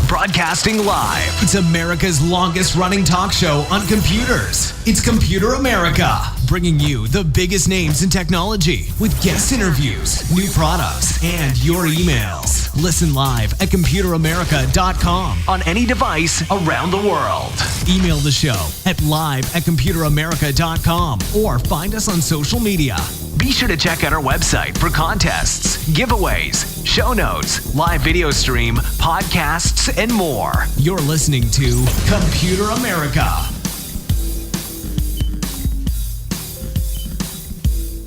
Broadcasting live. It's America's longest running talk show on computers. It's Computer America, bringing you the biggest names in technology with guest interviews, new products, and your emails. Listen live at computeramerica.com on any device around the world. Email the show at live@computeramerica.com or find us on social media. Be sure to check out our website for contests, giveaways, show notes, live video stream, podcasts, and more. You're listening to Computer America.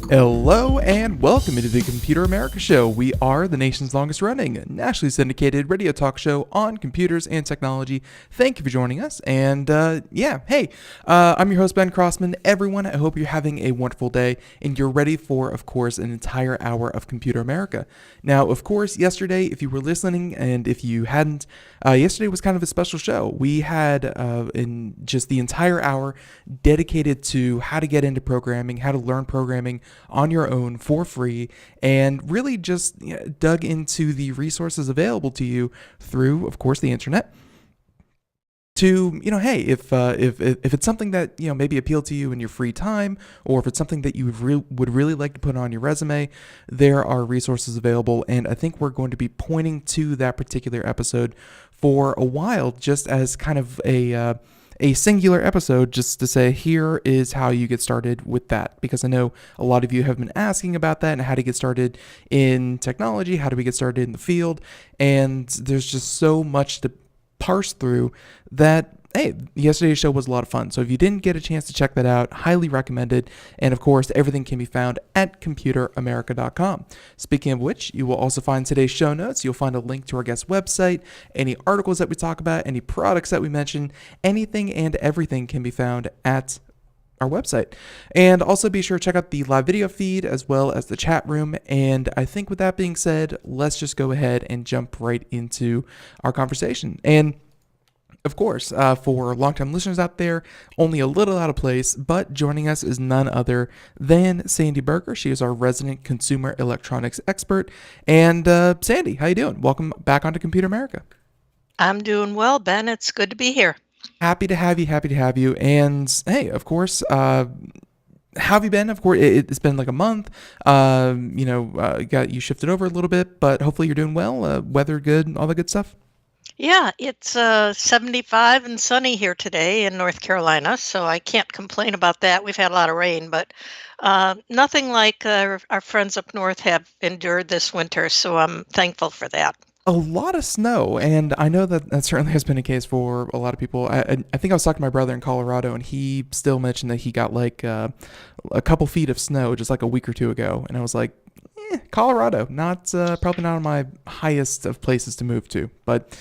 Hello and welcome to the Computer America Show. We are the nation's longest running, nationally syndicated radio talk show on computers and technology. Thank you for joining us. And I'm your host, Ben Crossman. Everyone, I hope you're having a wonderful day and you're ready for, of course, an entire hour of Computer America. Now, of course, yesterday, if you were listening and if you hadn't, yesterday was kind of a special show. We had in just the entire hour dedicated to how to get into programming, how to learn programming on your own for free, and really just dug into the resources available to you through, of course, the internet. To, hey, if it's something that, maybe appeal to you in your free time, or if it's something that you would really like to put on your resume, there are resources available. And I think we're going to be pointing to that particular episode for a while, just as kind of a singular episode, just to say, here is how you get started with that. Because I know a lot of you have been asking about that and how to get started in technology, how do we get started in the field, and there's just so much to parse through that, hey, yesterday's show was a lot of fun. So if you didn't get a chance to check that out, highly recommended. And of course, everything can be found at computeramerica.com. Speaking of which, you will also find today's show notes. You'll find a link to our guest website, any articles that we talk about, any products that we mention, anything and everything can be found at our website. And also be sure to check out the live video feed as well as the chat room. And I think with that being said, let's just go ahead and jump right into our conversation. And of course, for longtime listeners out there, only a little out of place, but joining us is none other than Sandy Berger. She is our resident consumer electronics expert. And Sandy, how you doing? Welcome back onto Computer America. I'm doing well, Ben. It's good to be here. Happy to have you. And hey, of course, how have you been? Of course, it's been like a month. Got you shifted over a little bit, but hopefully you're doing well. Weather good, all the good stuff. Yeah, it's 75 and sunny here today in North Carolina, so I can't complain about that. We've had a lot of rain, but nothing like our friends up north have endured this winter, so I'm thankful for that. A lot of snow, and I know that certainly has been a case for a lot of people. I think I was talking to my brother in Colorado, and he still mentioned that he got like a couple feet of snow just like a week or two ago, and I was like, Colorado, probably not on my highest of places to move to, but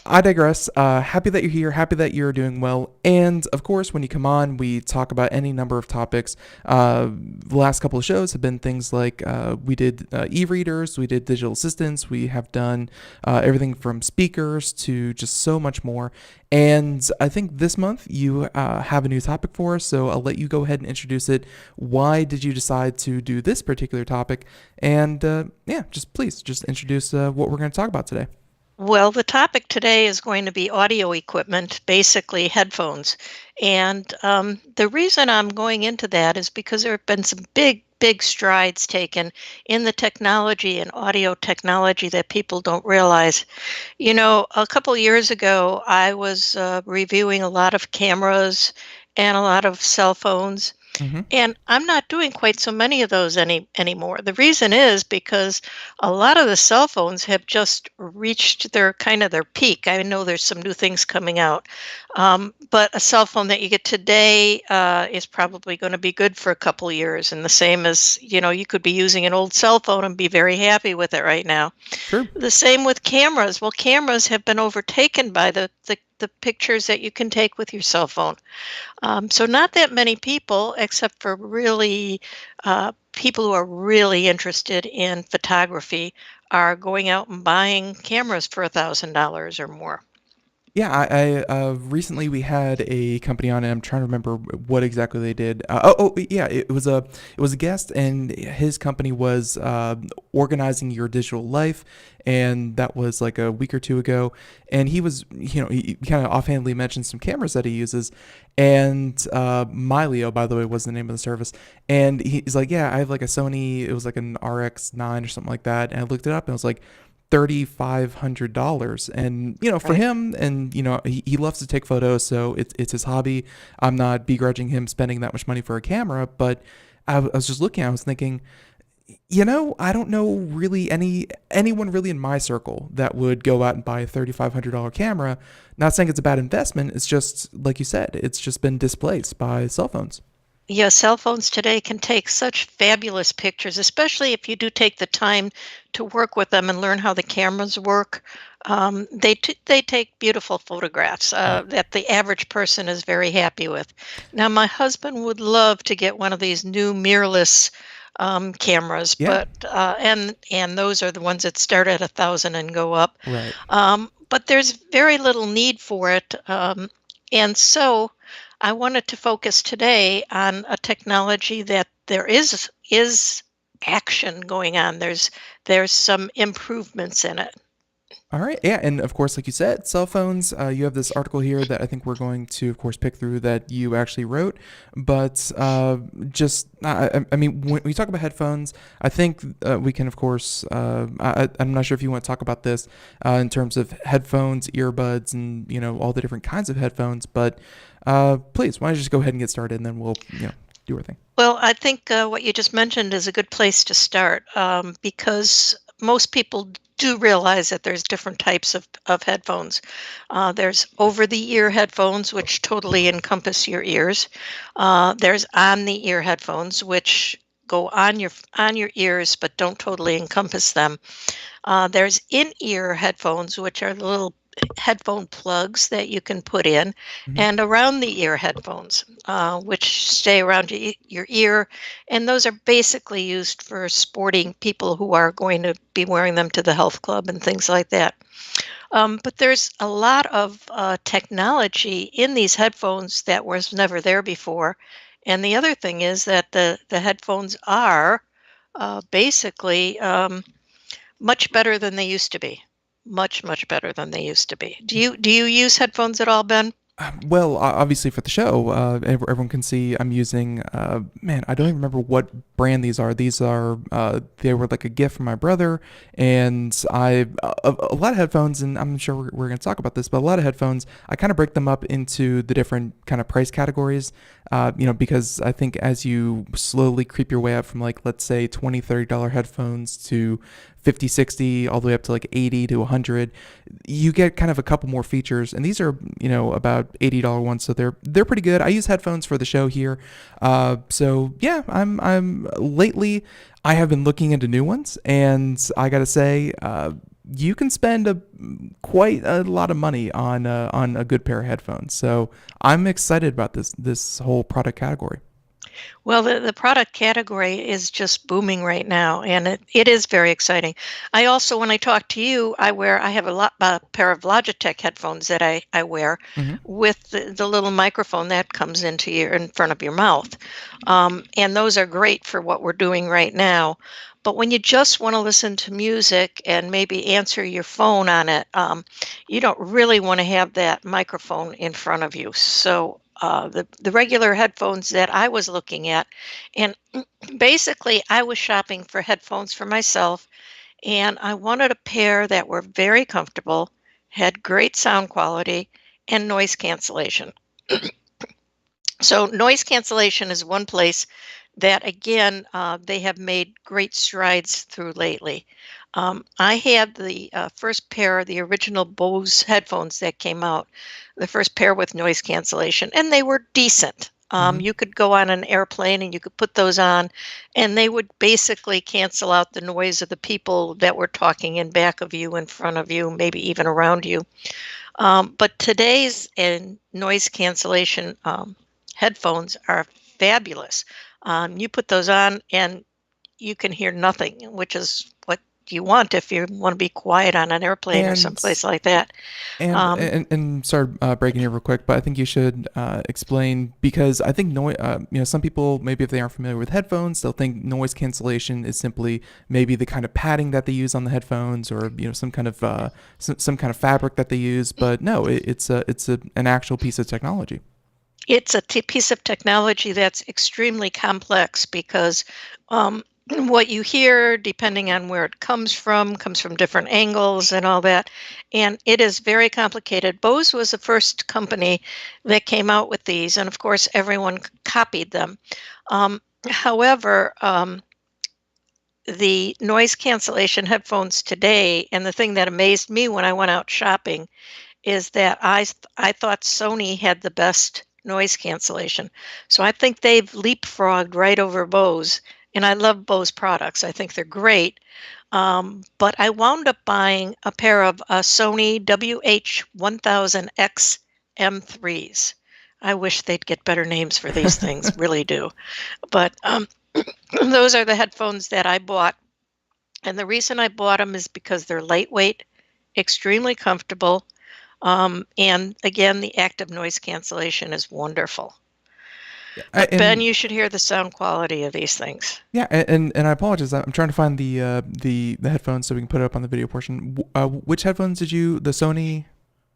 I digress. Happy that you're here. Happy that you're doing well. And of course, when you come on, we talk about any number of topics. The last couple of shows have been things like we did e-readers, we did digital assistants, we have done everything from speakers to just so much more. And I think this month you have a new topic for us, so I'll let you go ahead and introduce it. Why did you decide to do this particular topic? And please introduce what we're going to talk about today. Well, the topic today is going to be audio equipment, basically headphones. And the reason I'm going into that is because there have been some big strides taken in the technology and audio technology that people don't realize. A couple years ago, I was reviewing a lot of cameras and a lot of cell phones. Hmm. And I'm not doing quite so many of those anymore. The reason is because a lot of the cell phones have just reached their kind of their peak. I know there's some new things coming out, but a cell phone that you get today is probably going to be good for a couple years. And the same as, you could be using an old cell phone and be very happy with it right now. True. The same with cameras. Well, cameras have been overtaken by the pictures that you can take with your cell phone. So not that many people, except for really people who are really interested in photography, are going out and buying cameras for $1,000 or more. Yeah, I recently we had a company on, and I'm trying to remember what exactly they did. Yeah, it was a guest, and his company was organizing your digital life, and that was like a week or two ago. And he was, he kind of offhandedly mentioned some cameras that he uses, and Mileo, by the way, was the name of the service. And he's like, yeah, I have like a Sony. It was like an RX9 or something like that, and I looked it up, and it was like $3,500. And for Right. him, and he loves to take photos, so it's his hobby. I'm not begrudging him spending that much money for a camera, but I was just looking, I was thinking, I don't know really anyone really in my circle that would go out and buy a $3,500 camera. Not saying it's a bad investment, it's just like you said, it's just been displaced by cell phones. Yeah, cell phones today can take such fabulous pictures, especially if you do take the time to work with them and learn how the cameras work. They take beautiful photographs Right. that the average person is very happy with. Now, my husband would love to get one of these new mirrorless cameras, Yeah. and those are the ones that start at 1,000 and go up. Right. But there's very little need for it, and so I wanted to focus today on a technology that there is action going on. There's some improvements in it. All right. Yeah. And of course, like you said, cell phones, you have this article here that I think we're going to, of course, pick through that you actually wrote. But I mean, when we talk about headphones, I think we can, of course, I'm not sure if you want to talk about this in terms of headphones, earbuds, and, all the different kinds of headphones. But please, why don't you just go ahead and get started, and then we'll, do our thing. Well, I think what you just mentioned is a good place to start, because most people do realize that there's different types of headphones. There's over-the-ear headphones, which totally encompass your ears. There's on-the-ear headphones, which go on your ears but don't totally encompass them. There's in-ear headphones, which are the little headphone plugs that you can put in, Hmm. and around the ear headphones, which stay around your ear. And those are basically used for sporting people who are going to be wearing them to the health club and things like that. But there's a lot of technology in these headphones that was never there before. And the other thing is that the headphones are basically much better than they used to be. Much better than they used to be. Do you use headphones at all, Ben? Well, obviously for the show, everyone can see I'm using. Man, I don't even remember what brand these are. These are. They were like a gift from my brother, and a lot of headphones, and I'm sure we're going to talk about this, but a lot of headphones, I kind of break them up into the different kind of price categories. Because I think as you slowly creep your way up from, like, let's say $20, $30 headphones to 50, 60, all the way up to like 80 to 100, you get kind of a couple more features. And these are, about $80 ones. So they're pretty good. I use headphones for the show here. So yeah, I'm lately, I have been looking into new ones, and I got to say, you can spend quite a lot of money on a good pair of headphones. So I'm excited about this whole product category. Well, the product category is just booming right now, and it is very exciting. I also, when I talk to you, I have a pair of Logitech headphones that I wear Hmm. with the little microphone that comes in front of your mouth, and those are great for what we're doing right now. But when you just want to listen to music and maybe answer your phone on it, you don't really want to have that microphone in front of you. So the regular headphones that I was looking at, and basically I was shopping for headphones for myself, and I wanted a pair that were very comfortable, had great sound quality, and noise cancellation. So noise cancellation is one place that, again, they have made great strides through lately. I had the first pair, the original Bose headphones that came out, the first pair with noise cancellation, and they were decent. Hmm. You could go on an airplane and you could put those on, and they would basically cancel out the noise of the people that were talking in back of you, in front of you, maybe even around you. But today's noise cancellation headphones are fabulous. You put those on and you can hear nothing, which is what you want if you want to be quiet on an airplane or And someplace like that. Um, sorry, breaking here real quick, but I think you should explain, because I think some people, maybe if they aren't familiar with headphones, they'll think noise cancellation is simply maybe the kind of padding that they use on the headphones, or some kind of some kind of fabric that they use. But no, an actual piece of technology. It's a piece of technology that's extremely complex because what you hear, depending on where it comes from different angles and all that. And it is very complicated. Bose was the first company that came out with these, and of course, everyone copied them. However, the noise cancellation headphones today, and the thing that amazed me when I went out shopping, is that I thought Sony had the best noise cancellation. So I think they've leapfrogged right over Bose, and I love Bose products. I think they're great. But I wound up buying a pair of Sony WH-1000X M3s. I wish they'd get better names for these things, really do. But those are the headphones that I bought. And the reason I bought them is because they're lightweight, extremely comfortable, and again, the active noise cancellation is wonderful. Yeah, But Ben, and you should hear the sound quality of these things. yeah, and I apologize. I'm trying to find the headphones so we can put it up on the video portion. Which headphones did you? The Sony.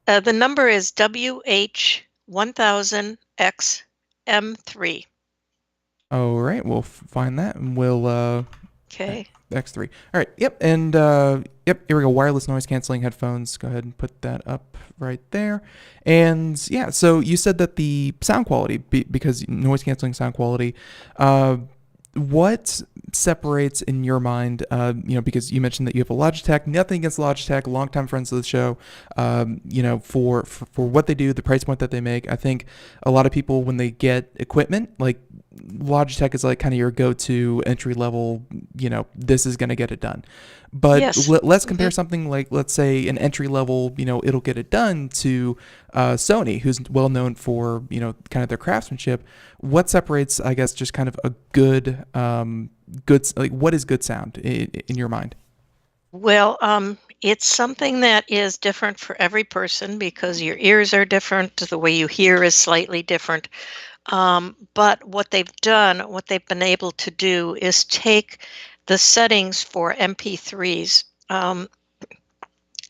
The number is WH-1000X M3. All right, we'll find that, and we'll Okay. X3. All right. Yep. And yep. Here we go. Wireless noise canceling headphones. Go ahead and put that up right there. And yeah. So you said that the sound quality, because noise canceling sound quality, what separates in your mind? Because you mentioned that you have a Logitech. Nothing against Logitech. Longtime friends of the show. For what they do, the price point that they make. I think a lot of people, when they get equipment, like Logitech is like kind of your go-to entry level, this is going to get it done. But Yes. let's compare something like, let's say, an entry level, it'll get it done, to Sony, who's well known for, kind of their craftsmanship. What separates, I guess, just kind of a good, like, what is good sound in your mind? Well, it's something that is different for every person because your ears are different. The way you hear is slightly different. But what they've been able to do is take the settings for MP3s.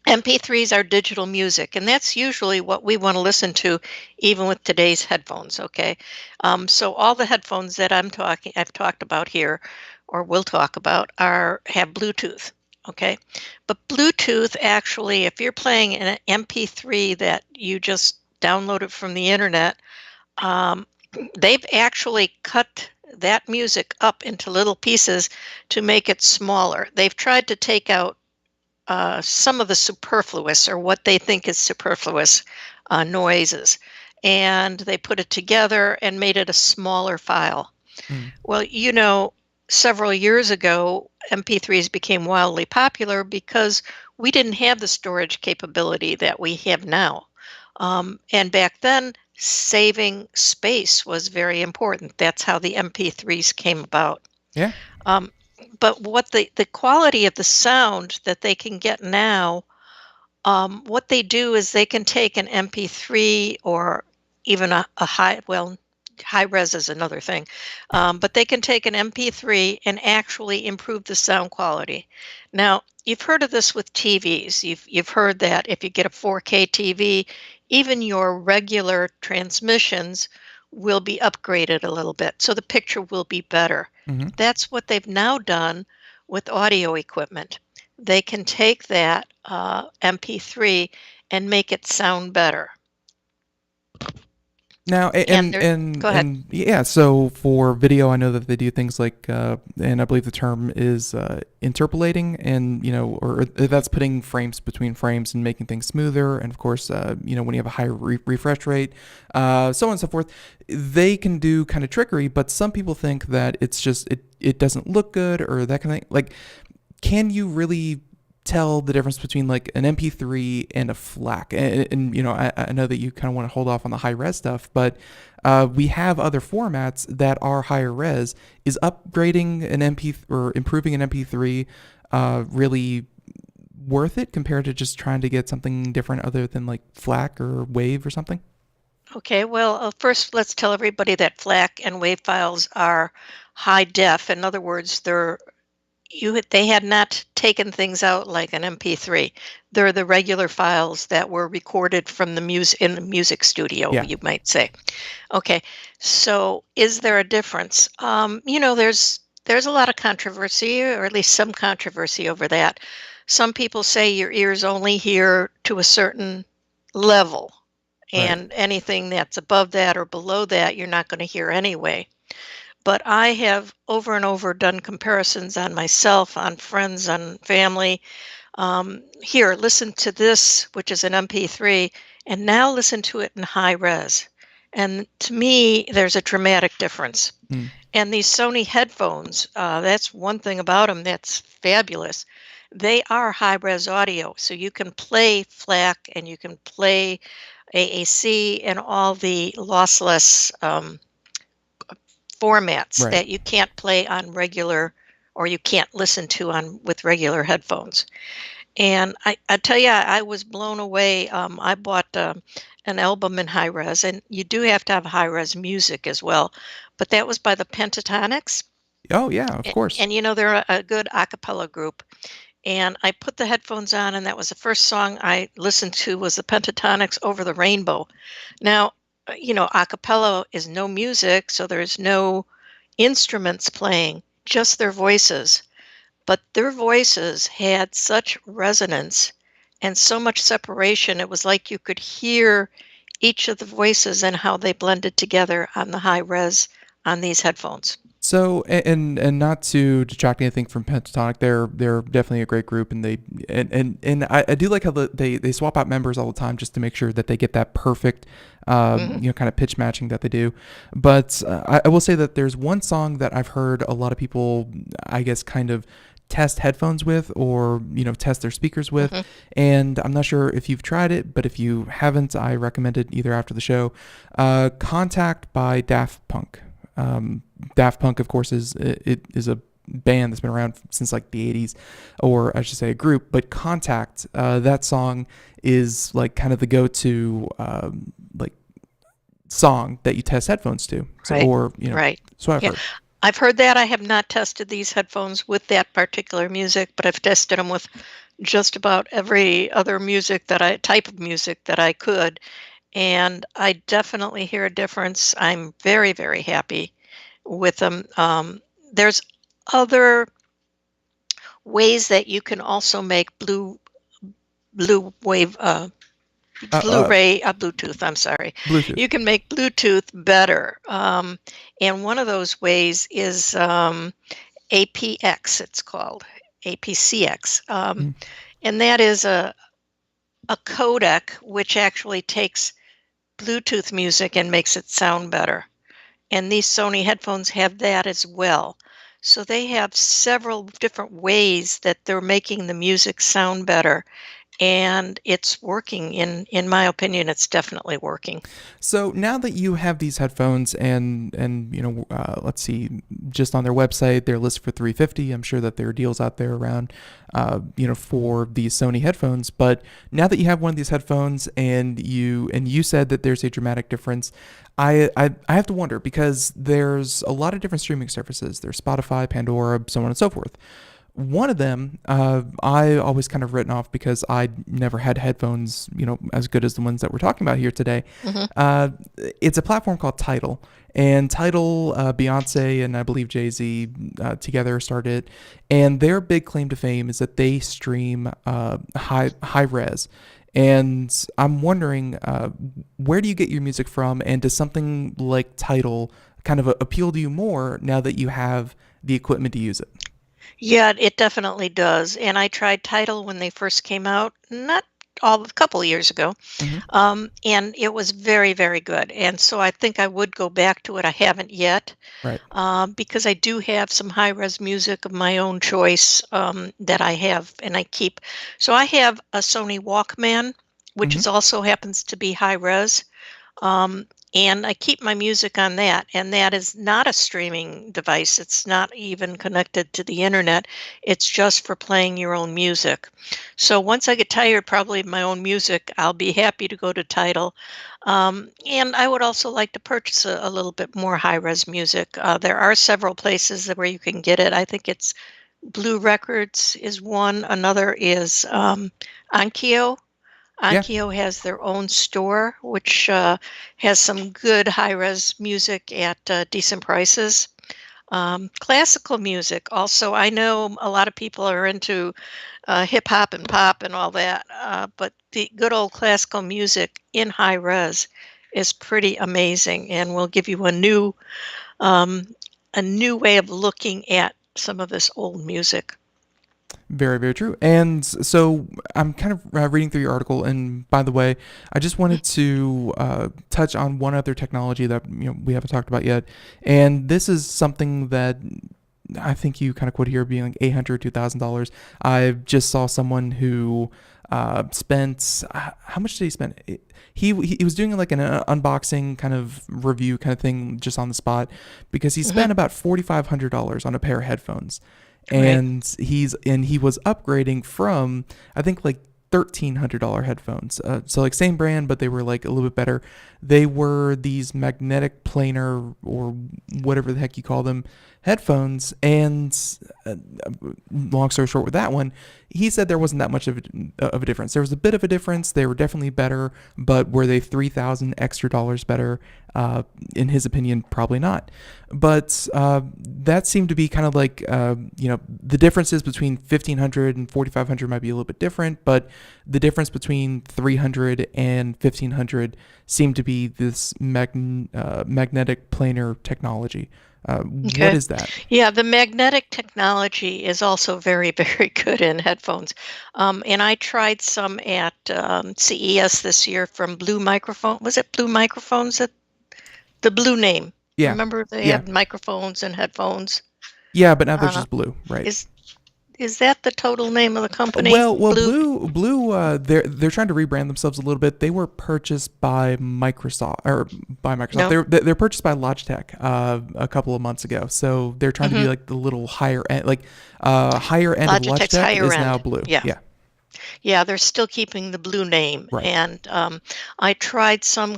MP3s are digital music, and that's usually what we want to listen to, even with today's headphones. Okay, so all the headphones that I've talked about here, or will talk about, have Bluetooth. Okay, but Bluetooth actually, if you're playing an MP3 that you just downloaded from the internet, they've actually cut that music up into little pieces to make it smaller. They've tried to take out some of the superfluous, or what they think is superfluous, noises, and they put it together and made it a smaller file. Mm. Well, several years ago, MP3s became wildly popular because we didn't have the storage capability that we have now. And back then, saving space was very important. That's how the MP3s came about. Yeah. But what the quality of the sound that they can get now, what they do is they can take an MP3, or even a high res is another thing, but they can take an MP3 and actually improve the sound quality. Now, you've heard of this with TVs. You've heard that if you get a 4K TV, even your regular transmissions will be upgraded a little bit, so the picture will be better. Mm-hmm. That's what they've now done with audio equipment. They can take that MP3 and make it sound better. Now, And go ahead. and yeah, so for video, I know that they do things like, and I believe the term is interpolating, and or that's putting frames between frames and making things smoother. And of course, when you have a higher refresh rate, so on and so forth, they can do kind of trickery. But some people think that it's just it doesn't look good or that kind of thing. Like, can you really tell the difference between like an MP3 and a FLAC? And I know that you kind of want to hold off on the high res stuff, but we have other formats that are higher res. Is upgrading an MP or improving an MP3 really worth it compared to just trying to get something different other than like FLAC or WAV or something? Okay, well, first let's tell everybody that FLAC and WAV files are high def. In other words, they had not taken things out like an MP3. They're the regular files that were recorded from the music in the music studio, Yeah. you might say. Okay, so is there a difference? There's a lot of controversy, or at least some controversy over that. Some people say your ears only hear to a certain level, Right. and anything that's above that or below that, you're not going to hear anyway. But I have over and over done comparisons on myself, on friends, on family. Here, listen to this, which is an MP3, and now listen to it in high res. And to me, there's a dramatic difference. Mm. And these Sony headphones, that's one thing about them that's fabulous. They are high res audio, so you can play FLAC and you can play AAC and all the lossless formats Right. that you can't play on regular, or you can't listen to on with regular headphones. And I tell you, I was blown away. I bought an album in high res, and you do have to have high res music as well. But that was by the Pentatonics, Oh yeah, of course. and they're a good a cappella group. And I put the headphones on, and that was the first song I listened to was the Pentatonics "Over the Rainbow." Now, a cappella is no music, so there's no instruments playing, just their voices. But their voices had such resonance and so much separation. It was like you could hear each of the voices and how they blended together on the high res on these headphones. So and not to detract anything from Pentatonic, they're definitely a great group, and I do like how they swap out members all the time just to make sure that they get that perfect kind of pitch matching that they do. But I will say that there's one song that I've heard a lot of people, I guess, kind of test headphones with, or test their speakers with, and I'm not sure if you've tried it, but if you haven't, I recommend it either after the show. Contact by Daft Punk. Daft Punk, of course, is a band that's been around since like the 80s, or I should say a group. But Contact, that song is like kind of the go-to like song that you test headphones to. So, Right. or Right. so I've Yeah. heard. I've heard that. I have not tested these headphones with that particular music, but I've tested them with just about every other type of music that I could. And I definitely hear a difference. I'm very, very happy with them. There's other ways that you can also make blue wave Blu-ray Bluetooth. I'm sorry. Bluetooth. You can make Bluetooth better, and one of those ways is APX. It's called APCX, and that is a codec which actually takes Bluetooth music and makes it sound better. And these Sony headphones have that as well. So they have several different ways that they're making the music sound better. And it's working. In my opinion, it's definitely working. So now that you have these headphones, and let's see, just on their website, they're listed for $350. I'm sure that there are deals out there around, for these Sony headphones. But now that you have one of these headphones, and you said that there's a dramatic difference, I have to wonder, because there's a lot of different streaming services. There's Spotify, Pandora, so on and so forth. One of them, I always kind of written off because I never had headphones, as good as the ones that we're talking about here today. It's a platform called Tidal, and Tidal, Beyonce and I believe Jay-Z together started it, and their big claim to fame is that they stream high res. And I'm wondering, where do you get your music from, and does something like Tidal kind of appeal to you more now that you have the equipment to use it? Yeah, it definitely does. And I tried Tidal when they first came out, not all a couple of years ago. Hmm. And it was very, very good. And so I think I would go back to it. I haven't yet, Right. because I do have some high res music of my own choice, that I have and I keep. So I have a Sony Walkman, which Hmm. is also happens to be high res. Um, and I keep my music on that, and that is not a streaming device. It's not even connected to the internet. It's just for playing your own music. So once I get tired, probably of my own music, I'll be happy to go to Tidal. And I would also like to purchase a little bit more high res music. There are several places where you can get it. I think it's Blue Records is one. Another is Onkyo. Yeah. Onkyo has their own store, which has some good high res music at decent prices. Classical music, also, I know a lot of people are into hip hop and pop and all that, but the good old classical music in high res is pretty amazing, and will give you um, a new way of looking at some of this old music. Very, very true. And so I'm kind of reading through your article, and by the way, I just wanted to touch on one other technology that we haven't talked about yet, and this is something that I think you kind of quote here being like $800, $2,000. I just saw someone who spent how much did he spend? He was doing like an unboxing kind of review kind of thing just on the spot because he Hmm. spent about $4,500 on a pair of headphones, Right. and he was upgrading from I think like $1,300 headphones. So like same brand, but they were like a little bit better. They were these magnetic planar or whatever the heck you call them headphones. And uh, long story short, with that one, he said there wasn't that much of a difference. There was a bit of a difference. They were definitely better, but were they 3,000 extra dollars better? In his opinion, probably not. But that seemed to be kind of like the differences between 1,500 and 4,500 might be a little bit different, but the difference between 300 and 1,500 seemed to be this magnetic planar technology. What Okay. is that? Yeah, the magnetic technology is also very, very good in headphones. And I tried some at CES this year from Blue Microphone. Was it Blue Microphones? That the Blue name. Yeah, Remember they yeah, had microphones and headphones. yeah. But now they're Uh, just blue, right? is is that the total name of the company? Well, Blue. Blue. They're trying to rebrand themselves a little bit. They were purchased by Microsoft, or by Microsoft. No. They're purchased by Logitech a couple of months ago. So they're trying to be Hmm. like the little higher end, like higher end of Logitech's Logitech higher is now end. Blue. Yeah. Yeah, Yeah, they're still keeping the Blue name. right. And I tried some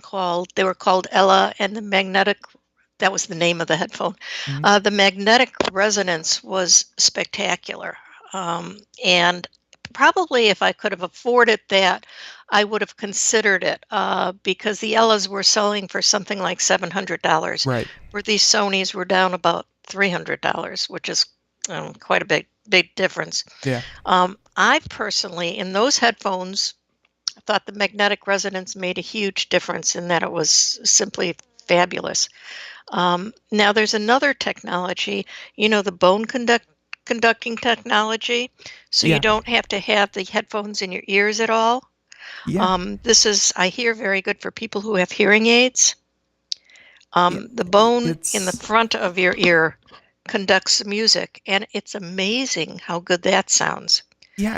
they were called Ella, and the magnetic, that was the name of the headphone. Hmm. The magnetic resonance was spectacular. And probably if I could have afforded that, I would have considered it, because the Ellas were selling for something like $700, Right. where these Sonys were down about $300, which is quite a big difference. Yeah. I personally, in those headphones, thought the magnetic resonance made a huge difference in that it was simply fabulous. Now, there's another technology, the conducting technology, so you Yeah. don't have to have the headphones in your ears at all. Yeah. This is, I hear, very good for people who have hearing aids. It, The bone in the it's front of your ear conducts the music, and it's amazing how good that sounds. Yeah,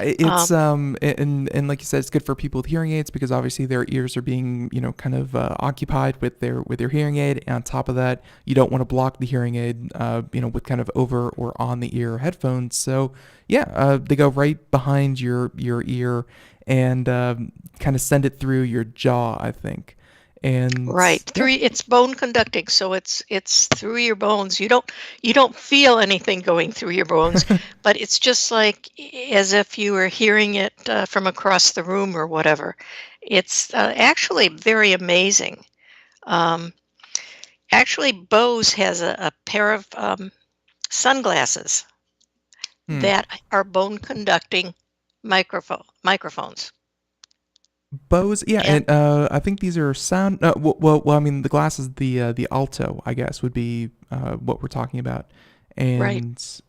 Um, it's and like you said, it's good for people with hearing aids because obviously their ears are being kind of occupied with their hearing aid. And on top of that, you don't want to block the hearing aid with kind of over or on the ear headphones. So yeah, they go right behind your ear and kind of send it through your jaw, I think. And Right. yeah, It's bone conducting, so it's through your bones. You don't feel anything going through your bones, but it's just like as if you were hearing it from across the room or whatever. It's actually very amazing. Um, Actually, Bose has a pair of sunglasses hmm. that are bone conducting microphones. Bose, yeah, And and I think these are sound. I mean, the glasses, the Alto, I guess, would be what we're talking about, right. and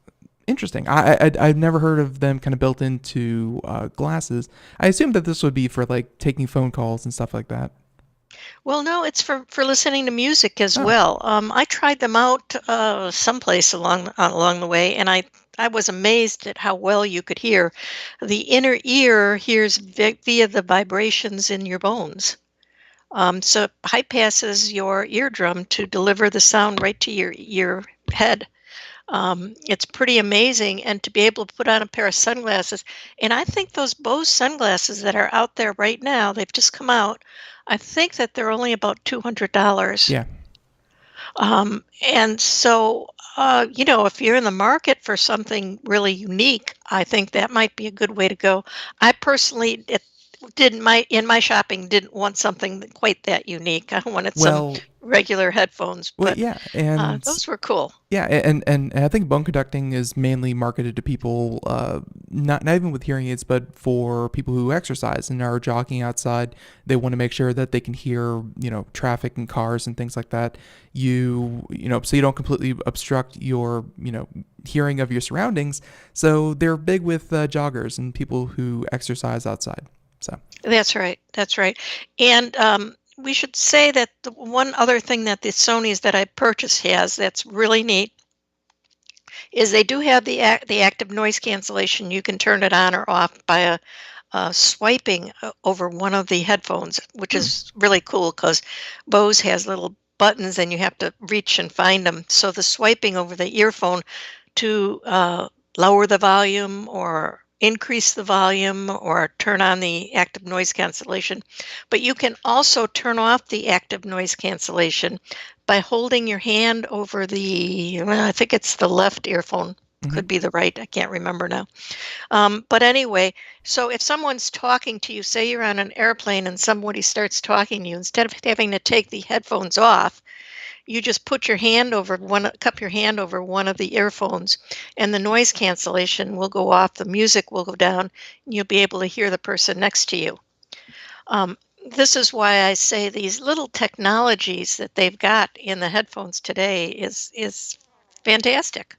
interesting. I've never heard of them kind of built into glasses. I assume that this would be for like taking phone calls and stuff like that. Well, no, it's for listening to music as Oh, well. I tried them out someplace along the way, and I was amazed at how well you could hear. The inner ear hears via the vibrations in your bones. So it bypasses your eardrum to deliver the sound right to your head. It's pretty amazing, and to be able to put on a pair of sunglasses. And I think those Bose sunglasses that are out there right now, they've just come out. I think that they're only about $200. yeah. And so, if you're in the market for something really unique, I think that might be a good way to go. I personally didn't my in my shopping didn't want something quite that unique. I wanted some Well, regular headphones, but yeah, and those were cool. yeah, and I think bone conducting is mainly marketed to people, not even with hearing aids, but for people who exercise and are jogging outside. They want to make sure that they can hear, traffic and cars and things like that. So you don't completely obstruct your, hearing of your surroundings. So they're big with joggers and people who exercise outside. So That's right. That's right. And we should say that the one other thing that the Sony's that I purchased has that's really neat is they do have the active noise cancellation. You can turn it on or off by swiping over one of the headphones, which hmm, is really cool because Bose has little buttons and you have to reach and find them. So the swiping over the earphone to lower the volume or increase the volume or turn on the active noise cancellation. But you can also turn off the active noise cancellation by holding your hand over well, I think it's the left earphone. hmm. Could be the right. I can't remember now. But anyway, so if someone's talking to you, say you're on an airplane and somebody starts talking to you, instead of having to take the headphones off, you just cup your hand over one of the earphones, and the noise cancellation will go off, the music will go down, and you'll be able to hear the person next to you. Um, this is why I say these little technologies that they've got in the headphones today is fantastic.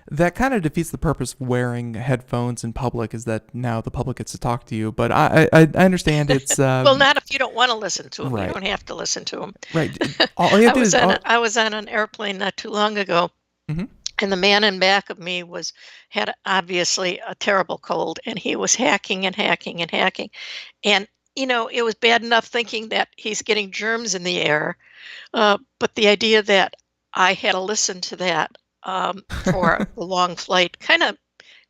That kind of defeats the purpose of wearing headphones in public. Is that now the public gets to talk to you? But I understand it's Well, not if you don't want to listen to them. You right, don't have to listen to them. right. All you have to do is I was on an airplane not too long ago, mhm. and the man in back of me had obviously a terrible cold, and he was hacking and hacking and hacking. And it was bad enough thinking that he's getting germs in the air, but the idea that I had to listen to that for a long flight kind of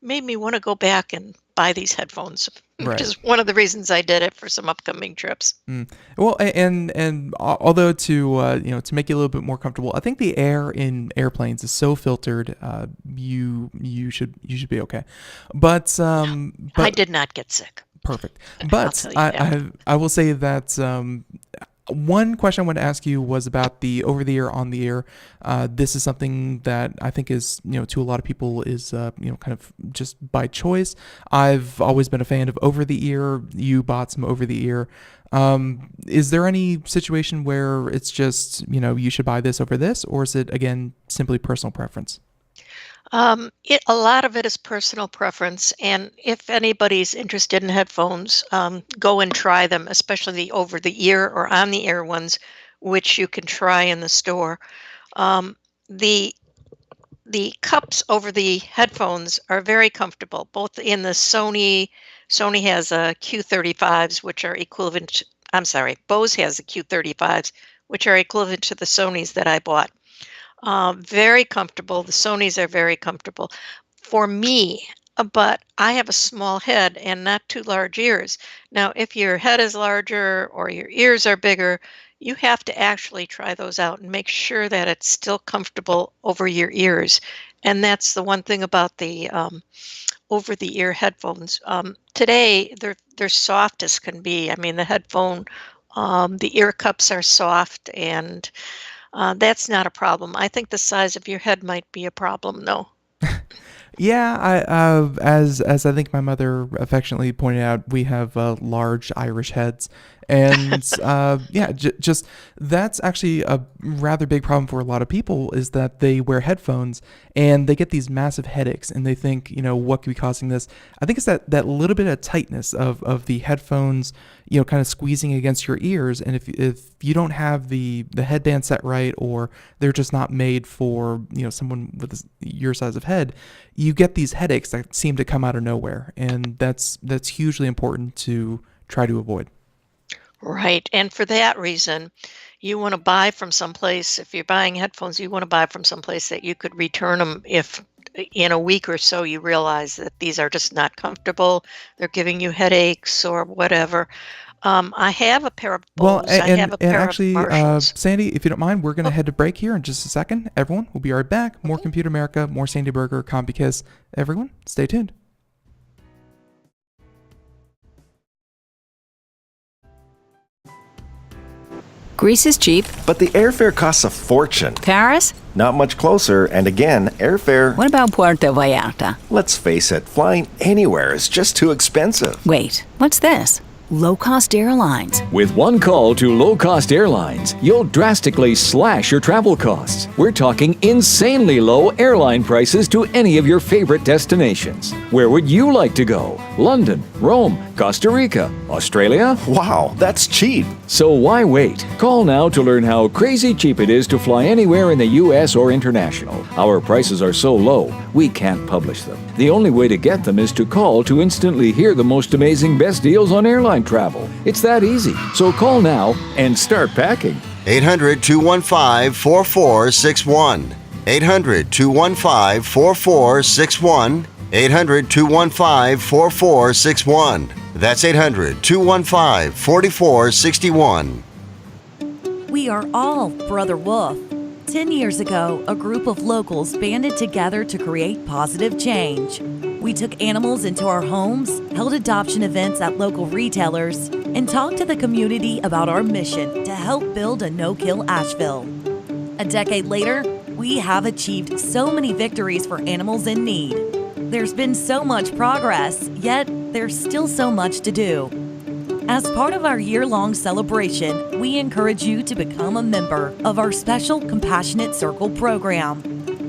made me want to go back and buy these headphones, which Right. is one of the reasons I did it for some upcoming trips. Mm. Well, although to make you a little bit more comfortable, I think the air in airplanes is so filtered. You should be okay. But I but did not get sick. perfect. I'll But tell you that. I will say that one question I want to ask you was about the over the ear on the ear. This is something that I think is to a lot of people is kind of just by choice. I've always been a fan of over the ear. You bought some over the ear. Is there any situation where it's just you should buy this over this, or is it again simply personal preference? A lot of it is personal preference, and if anybody's interested in headphones, go and try them, especially the over the ear or on the ear ones, which you can try in the store. Um, the the cups over the headphones are very comfortable, both in the Sony has a Q35s, which are equivalent. I'm sorry, Bose has the Q35s, which are equivalent to the Sonys that I bought. Very comfortable. The Sonys are very comfortable for me, but I have a small head and not too large ears. Now, if your head is larger or your ears are bigger, you have to actually try those out and make sure that it's still comfortable over your ears. And that's the one thing about the over the ear headphones. Today, they're soft as can be. I mean, the ear cups are soft and that's not a problem. I think the size of your head might be a problem, though. Yeah, as I think my mother affectionately pointed out, we have large Irish heads, and yeah, just that's actually a rather big problem for a lot of people is that they wear headphones and they get these massive headaches, and they think, what could be causing this? I think it's that little bit of tightness of the headphones, kind of squeezing against your ears, and if you don't have the headband set right, or they're just not made for someone with your size of head, you get these headaches that seem to come out of nowhere, and that's hugely important to try to avoid. Right. And for that reason, you want to buy from someplace. If you're buying headphones, you want to buy from someplace that you could return them if in a week or so you realize that these are just not comfortable. They're giving you headaches or whatever. I have a pair of Well, Bose. I have a and pair of actually, Marshalls. Sandy, if you don't mind, we're going to Oh, head to break here in just a second. Everyone, we'll be right back. More okay. Computer America, more Sandy Berger, Combi Kiss. Everyone, stay tuned. Greece is cheap. But the airfare costs a fortune. Paris? Not much closer, and again, airfare... What about Puerto Vallarta? Let's face it, flying anywhere is just too expensive. Wait, what's this? Low-cost airlines. With one call to low-cost airlines, you'll drastically slash your travel costs. We're talking insanely low airline prices to any of your favorite destinations. Where would you like to go? London, Rome, Costa Rica, Australia? Wow, that's cheap. So why wait? Call now to learn how crazy cheap it is to fly anywhere in the U.S. or international. Our prices are so low, we can't publish them. The only way to get them is to call to instantly hear the most amazing best deals on airline travel. It's that easy. So call now and start packing. 800-215-4461. 800-215-4461. 800-215-4461. That's 800-215-4461. We are all Brother Wolf. 10 years ago, a group of locals banded together to create positive change. We took animals into our homes, held adoption events at local retailers, and talked to the community about our mission to help build a no-kill Asheville. A decade later, we have achieved so many victories for animals in need. There's been so much progress, yet there's still so much to do. As part of our year-long celebration, we encourage you to become a member of our special Compassionate Circle program.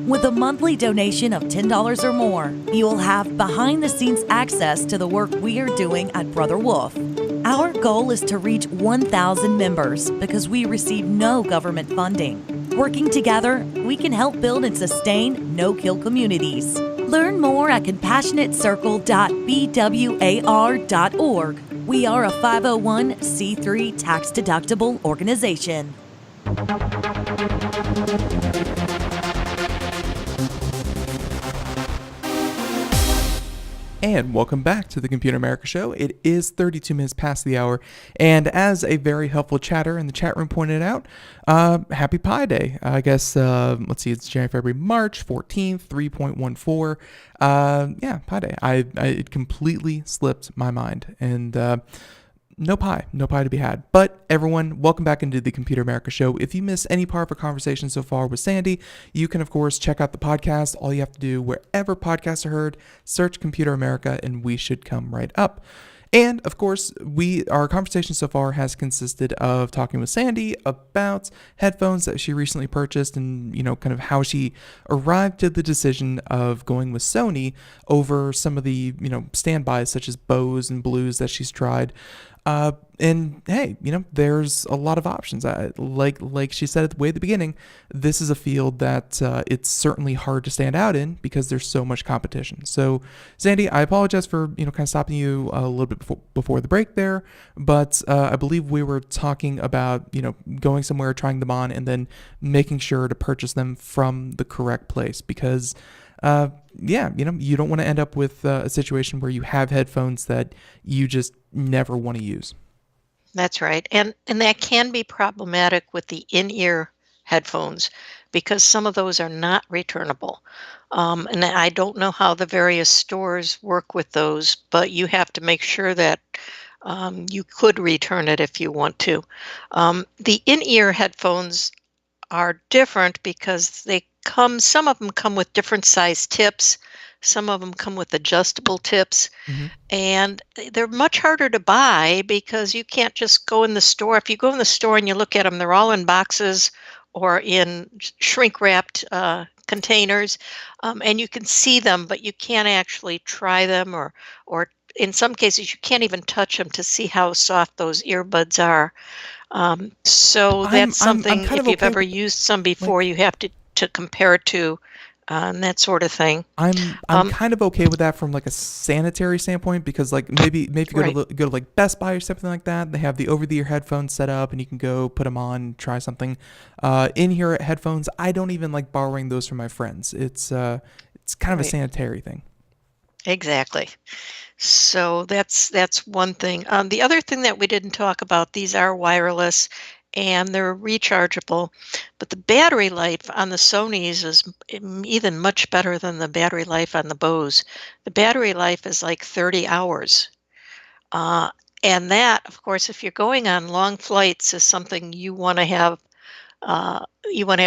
With a monthly donation of $10 or more, you will have behind-the-scenes access to the work we are doing at Brother Wolf. Our goal is to reach 1,000 members because we receive no government funding. Working together, we can help build and sustain no-kill communities. Learn more at compassionatecircle.bwar.org. We are a 501c3 tax-deductible organization. And welcome back to the Computer America Show. It is 32 minutes past the hour, and as a very helpful chatter in the chat room pointed out, Happy Pi Day. I guess, let's see, it's January, February, March 14th, 3.14. Yeah, Pi Day. It completely slipped my mind, and no pie to be had. But everyone, welcome back into the Computer America Show. If you missed any part of our conversation so far with Sandy, you can, of course, check out the podcast. All you have to do, wherever podcasts are heard, search Computer America, and we should come right up. And, of course, our conversation so far has consisted of talking with Sandy about headphones that she recently purchased and, kind of how she arrived to the decision of going with Sony over some of the, standbys such as Bose and Blues that she's tried. And hey, there's a lot of options. Like she said at the way at the beginning, this is a field that it's certainly hard to stand out in because there's so much competition. So, Sandy, I apologize for kind of stopping you a little bit before the break there, but I believe we were talking about going somewhere, trying them on, and then making sure to purchase them from the correct place because. You don't want to end up with a situation where you have headphones that you just never want to use. That's right. And that can be problematic with the in-ear headphones because some of those are not returnable. And I don't know how the various stores work with those, but you have to make sure that you could return it if you want to. The in-ear headphones are different because some of them come with different size tips. Some of them come with adjustable tips, Hmm. and they're much harder to buy because you can't just go in the store. If you go in the store and you look at them, they're all in boxes or in shrink wrapped containers, and you can see them, but you can't actually try them, or in some cases you can't even touch them to see how soft those earbuds are. So that's I'm something, kind if of you've okay ever with used some like before, you have to compare it to, and that sort of thing. I'm Um, kind of okay with that from like a sanitary standpoint because like maybe go to right. go to like Best Buy or something like that. They have the over the ear headphones set up and you can go put them on, try something. In here at headphones, I don't even like borrowing those from my friends. It's kind of a Right. sanitary thing. Exactly. So that's one thing. The other thing that we didn't talk about, these are wireless and they're rechargeable, but the battery life on the Sonys is even much better than the battery life on the Bose. The battery life is like 30 hours. Uh, and that, of course, if you're going on long flights, is something you want to have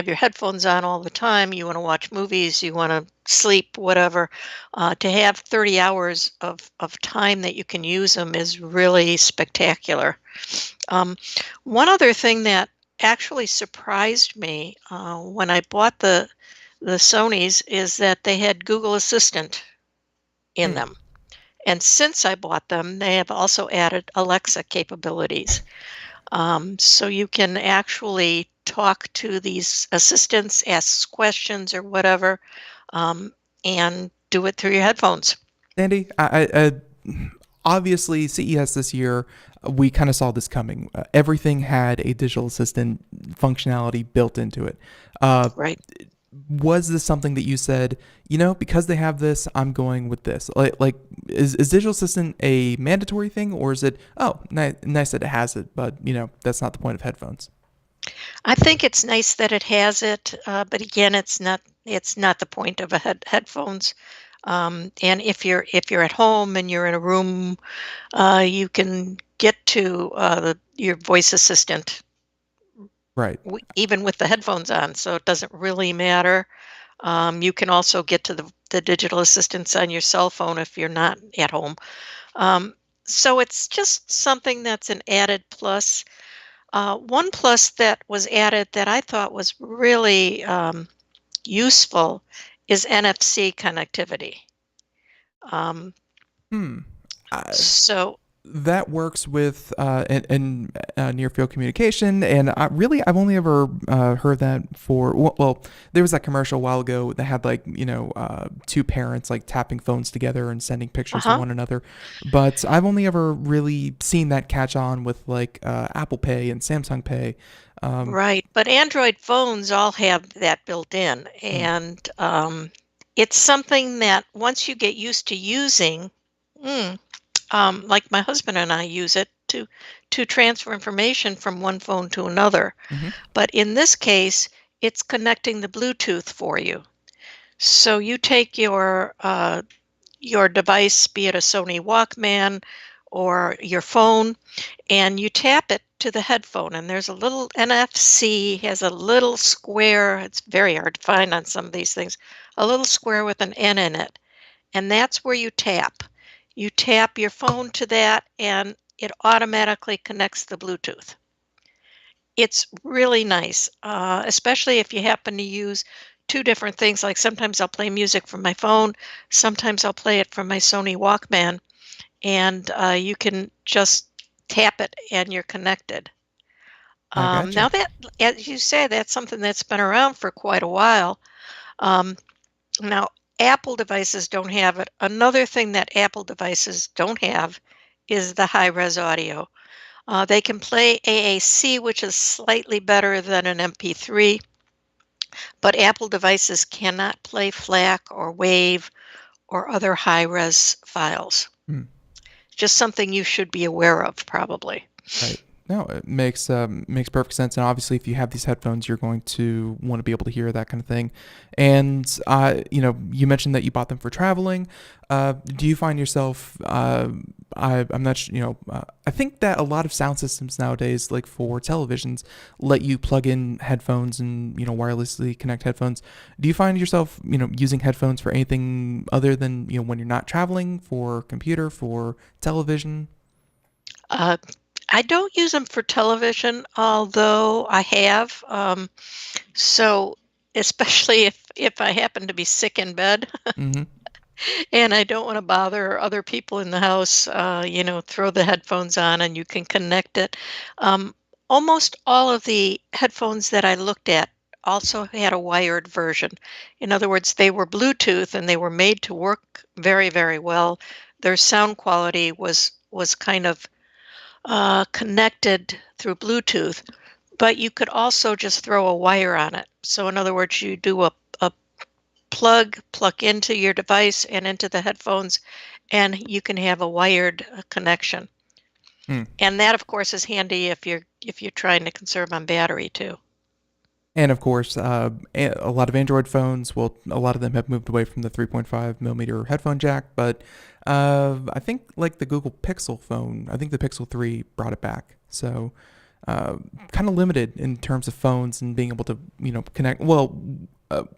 your headphones on all the time. You want to watch movies. You want to sleep, whatever. To have 30 hours of time that you can use them is really spectacular. Um, One other thing that actually surprised me when I bought the Sonys is that they had Google Assistant in Hmm. them. And since I bought them, they have also added Alexa capabilities. So you can actually talk to these assistants, ask questions or whatever, um, and do it through your headphones. Sandy, obviously CES this year, we kind of saw this coming. Everything had a digital assistant functionality built into it. Uh, Right. was this something that you said, because they have this, I'm going with this? Like is digital assistant a mandatory thing, or is it, oh, nice that it has it, but that's not the point of headphones? I think it's nice that it has it, but again, it's not the point of a headphones. And if you're at home and you're in a room, you can get to your voice assistant Right. even with the headphones on, so it doesn't really matter. You can also get to the digital assistants on your cell phone if you're not at home. Um, so it's just something that's an added plus. One plus that was added that I thought was really useful is NFC connectivity. Um, Hmm. so, That works with near field communication, and I've only ever heard that for there was that commercial a while ago that had like two parents like tapping phones together and sending pictures to uh-huh, one another, but I've only ever really seen that catch on with like Apple Pay and Samsung Pay. Um, right. But Android phones all have that built in, hmm, and it's something that once you get used to using. mm, like my husband and I use it to transfer information from one phone to another. mhm. But in this case, it's connecting the Bluetooth for you. So you take your device, be it a Sony Walkman or your phone, and you tap it to the headphone. And there's a little NFC, has a little square. It's very hard to find on some of these things. A little square with an N in it, and that's where you tap. You tap your phone to that, and it automatically connects the Bluetooth. It's really nice, especially if you happen to use two different things. Like sometimes I'll play music from my phone, sometimes I'll play it from my Sony Walkman, and you can just tap it and you're connected. I gotcha. Now that, as you say, that's something that's been around for quite a while. Um, Now, Apple devices don't have it. Another thing that Apple devices don't have is the high res audio. They can play AAC, which is slightly better than an MP3, but Apple devices cannot play FLAC or WAVE or other high res files. Hmm. Just something you should be aware of, probably. Right. No, it makes perfect sense. And obviously, if you have these headphones, you're going to want to be able to hear that kind of thing. And you mentioned that you bought them for traveling. Do you find yourself I'm not, I think that a lot of sound systems nowadays, like for televisions, let you plug in headphones and, wirelessly connect headphones. Do you find yourself, using headphones for anything other than, when you're not traveling, for computer, for television? Uh, I don't use them for television, although I have. So especially if I happen to be sick in bed Mm-hmm. and I don't want to bother other people in the house, throw the headphones on and you can connect it. Um, Almost all of the headphones that I looked at also had a wired version. In other words, they were Bluetooth and they were made to work very, very well. Their sound quality was kind of connected through Bluetooth, but you could also just throw a wire on it. So in other words, you do a plug into your device and into the headphones, and you can have a wired connection. Hmm. And that, of course, is handy if you're trying to conserve on battery too. And of course, a lot of Android phones, well, a lot of them have moved away from the 3.5 millimeter headphone jack, but I think like the Google Pixel phone, I think the Pixel 3 brought it back. So kind of limited in terms of phones and being able to, connect. Well,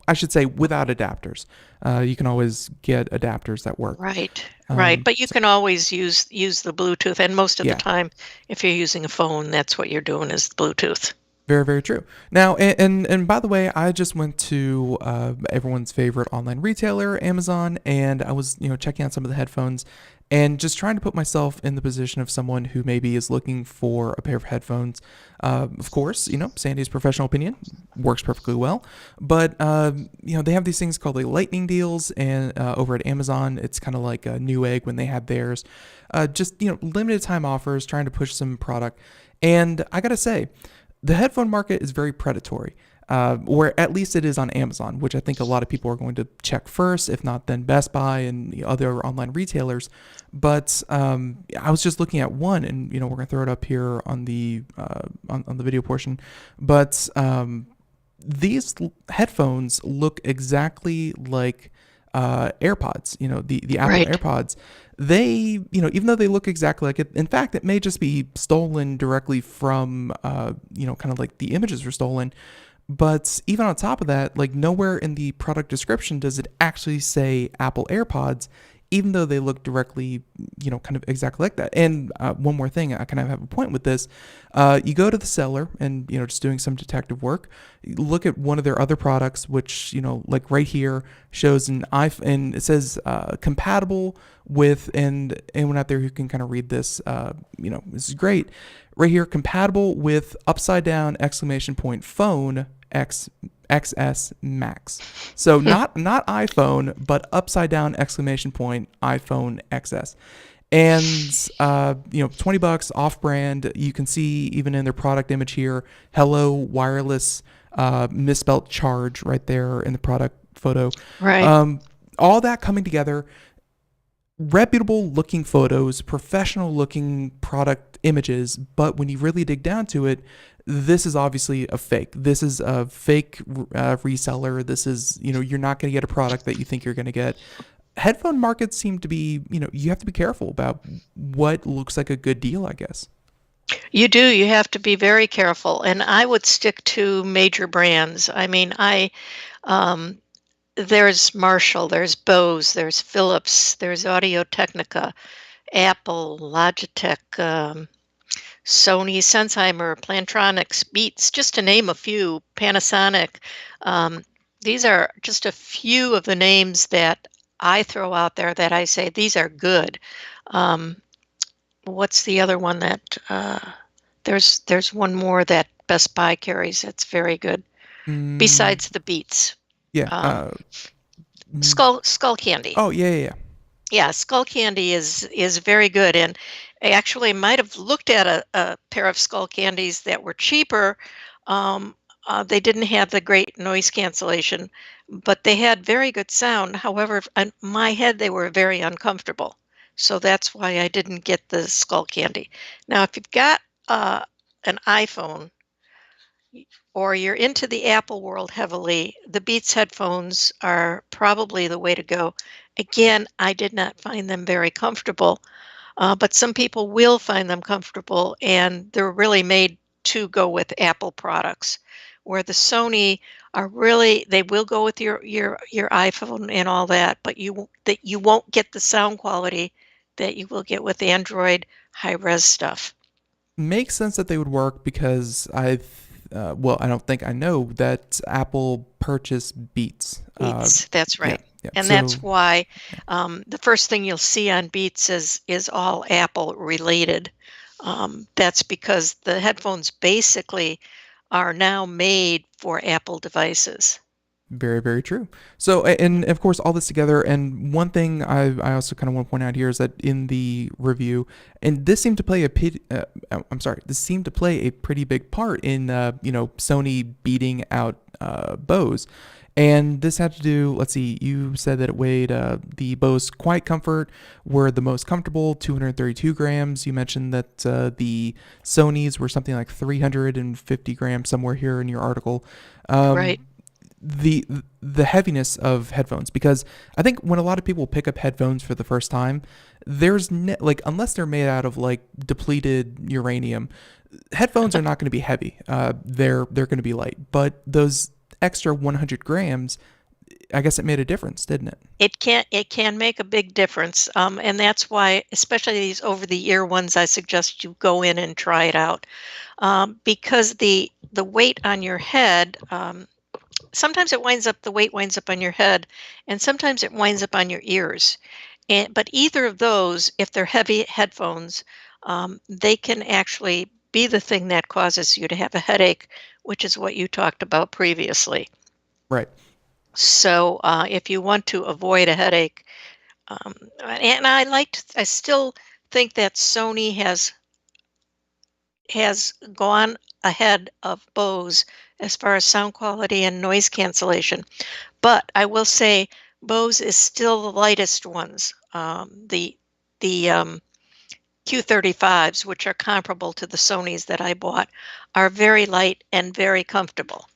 I should say without adapters. You can always get adapters that work. Right, right. But you can always use the Bluetooth, and most of the Yeah. time, if you're using a phone, that's what you're doing is the Bluetooth. Very, very true. Now, and by the way, I just went to everyone's favorite online retailer, Amazon, and I was, checking out some of the headphones and just trying to put myself in the position of someone who maybe is looking for a pair of headphones. Of course, Sandy's professional opinion works perfectly well, but they have these things called like lightning deals, and over at Amazon, it's kind of like a Newegg when they had theirs. Just limited time offers, trying to push some product, and I gotta say, the headphone market is very predatory, or at least it is on Amazon, which I think a lot of people are going to check first, if not then Best Buy and the other online retailers. But I was just looking at one, and we're going to throw it up here on the on the video portion. But these headphones look exactly like AirPods, the Apple Right. AirPods. They, even though they look exactly like it, in fact, it may just be stolen directly from, kind of like the images were stolen. But even on top of that, like nowhere in the product description does it actually say Apple AirPods, even though they look directly, kind of exactly like that. And one more thing, I kind of have a point with this. You go to the seller and, just doing some detective work, you look at one of their other products, which, like right here shows an iPhone, and it says compatible with, and anyone out there who can kind of read this, this is great. Right here, compatible with upside down exclamation point phone XS Max. So not iPhone, but upside down exclamation point iPhone XS. And $20 off brand. You can see even in their product image here, hello wireless misspelt charge right there in the product photo. Right. All that coming together, reputable looking photos, professional looking product images, but when you really dig down to it, this is obviously a fake. This is a fake reseller. This is, you're not going to get a product that you think you're going to get. Headphone markets seem to be, you have to be careful about what looks like a good deal, I guess. You do. You have to be very careful, and I would stick to major brands. I mean, there's Marshall, there's Bose, there's Philips, there's Audio-Technica, Apple, Logitech, Sony, Sennheimer, Plantronics, Beats, just to name a few, Panasonic. These are just a few of the names that I throw out there that I say these are good. What's the other one that there's one more that Best Buy carries that's very good besides the Beats. Yeah. Skull Candy. Oh, yeah. Yeah, Skull Candy is very good, and I actually might have looked at a pair of Skull Candies that were cheaper. They didn't have the great noise cancellation, but they had very good sound. However, in my head, they were very uncomfortable. So that's why I didn't get the Skull Candy. Now, if you've got an iPhone or you're into the Apple world heavily, the Beats headphones are probably the way to go. Again, I did not find them very comfortable. But some people will find them comfortable, and they're really made to go with Apple products. Where the Sony are really, they will go with your iPhone and all that, but you won't get the sound quality that you will get with Android high res stuff. Makes sense that they would work because well, I don't think I know that Apple purchased Beats. Beats, that's right. Yeah. And So, that's why the first thing you'll see on Beats is all Apple related. That's because the headphones basically are now made for Apple devices. very, very true. So, and of course, all this together, and one thing I also kind of want to point out here is that in the review, and this seemed to play this seemed to play a pretty big part in, Sony beating out Bose. And this had to do, let's see, you said that it weighed, the Bose Quiet Comfort were the most comfortable, 232 grams. You mentioned that the Sonys were something like 350 grams somewhere here in your article. Right. The heaviness of headphones, because I think when a lot of people pick up headphones for the first time, there's unless they're made out of like depleted uranium, headphones are not going to be heavy. They're going to be light, but those extra 100 grams, I guess it made a difference, didn't it? It can make a big difference, and that's why, especially these over-the-ear ones, I suggest you go in and try it out, because the weight on your head. Sometimes the weight winds up on your head, and sometimes it winds up on your ears. But either of those, if they're heavy headphones, they can actually be the thing that causes you to have a headache, which is what you talked about previously. Right. So if you want to avoid a headache, and I still think that Sony has gone ahead of Bose as far as sound quality and noise cancellation. But I will say Bose is still the lightest ones. The Q35s, which are comparable to the Sonys that I bought, are very light and very comfortable.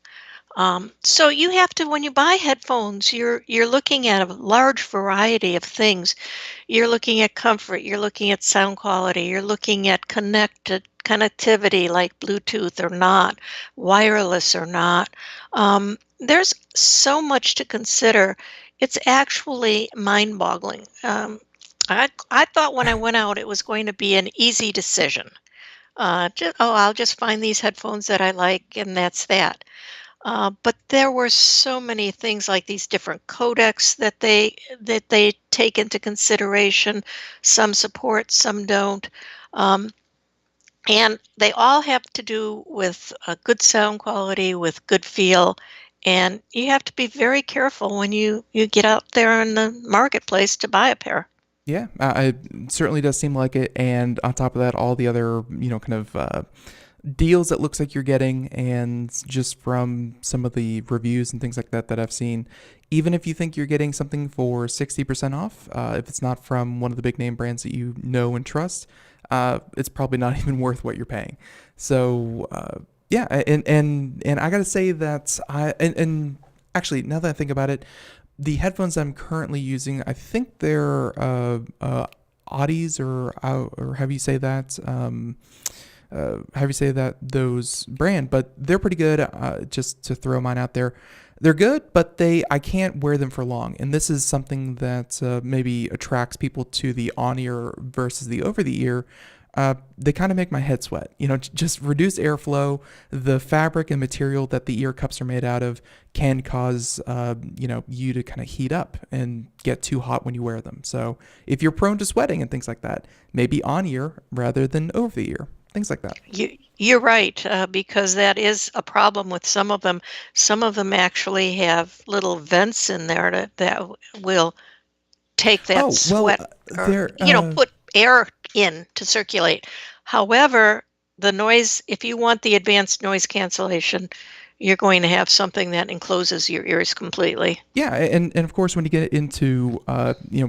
So you have to, when you buy headphones, you're looking at a large variety of things. You're looking at comfort, you're looking at sound quality, you're looking at connectivity like Bluetooth or not, wireless or not. There's so much to consider. It's actually mind-boggling. I thought when I went out it was going to be an easy decision. I'll just find these headphones that I like, and that's that. But there were so many things like these different codecs that they take into consideration. Some support, some don't. And they all have to do with a good sound quality, with good feel. And you have to be very careful when you get out there in the marketplace to buy a pair. Yeah, it certainly does seem like it. And on top of that, all the other, kind of deals it looks like you're getting, and just from some of the reviews and things like that I've seen, even if you think you're getting something for 60% off, if it's not from one of the big name brands that you know and trust, it's probably not even worth what you're paying. So yeah, and I gotta say that and actually, now that I think about it, the headphones I'm currently using, I think they're Audis, or how do you say that? Those brand, but they're pretty good. Just to throw mine out there, they're good, but I can't wear them for long, and this is something that maybe attracts people to the on-ear versus the over-the-ear. They kind of make my head sweat. Just reduced airflow. The fabric and material that the ear cups are made out of can cause you to kind of heat up and get too hot when you wear them. So if you're prone to sweating and things like that, maybe on-ear rather than over-the-ear. Things like that. You're right, because that is a problem with some of them. Some of them actually have little vents in there that will take that sweat, put air in to circulate. However, the noise, if you want the advanced noise cancellation, you're going to have something that encloses your ears completely. Yeah, and of course, when you get into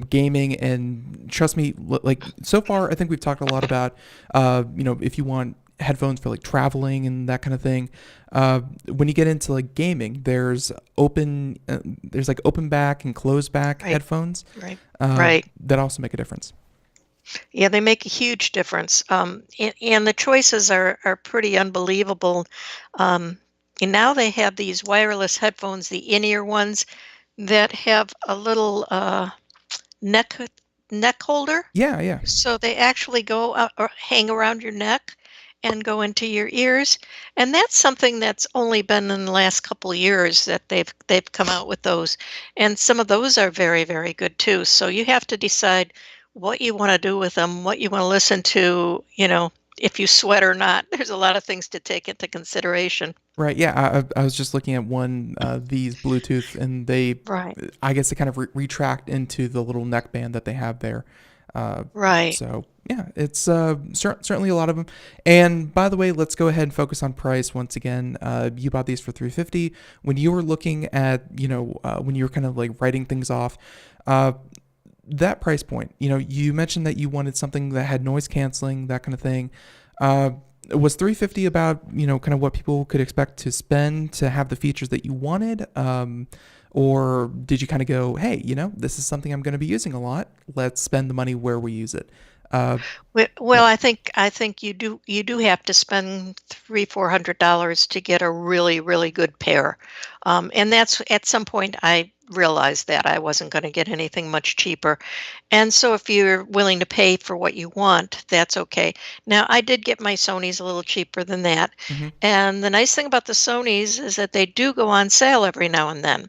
gaming, and trust me, like so far, I think we've talked a lot about if you want headphones for like traveling and that kind of thing. When you get into like gaming, there's open back and closed back headphones. Right. That also make a difference. Yeah, they make a huge difference. And the choices are pretty unbelievable. Um, and now they have these wireless headphones, the in-ear ones that have a little neck neck holder. Yeah, yeah. So they actually go or hang around your neck and go into your ears. And that's something that's only been in the last couple of years that they've come out with those. And some of those are very, very good too. So you have to decide what you want to do with them, what you want to listen to, if you sweat or not. There's a lot of things to take into consideration. Right. Yeah. I was just looking at one these Bluetooth, and Right. I guess they kind of retract into the little neck band that they have there. Right. So yeah, it's certainly a lot of them. And by the way, let's go ahead and focus on price once again. You bought these for $350. When you were looking at, when you were kind of like writing things off, that price point, you mentioned that you wanted something that had noise canceling, that kind of thing. Was $350 about, kind of what people could expect to spend to have the features that you wanted? Or did you kind of go, hey, this is something I'm going to be using a lot. Let's spend the money where we use it. Well, I think you do have to spend $300-400 to get a really, really good pair. And that's at some point I realized that I wasn't going to get anything much cheaper. And so if you're willing to pay for what you want, that's okay. Now, I did get my Sonys a little cheaper than that. Mhm. And the nice thing about the Sonys is that they do go on sale every now and then.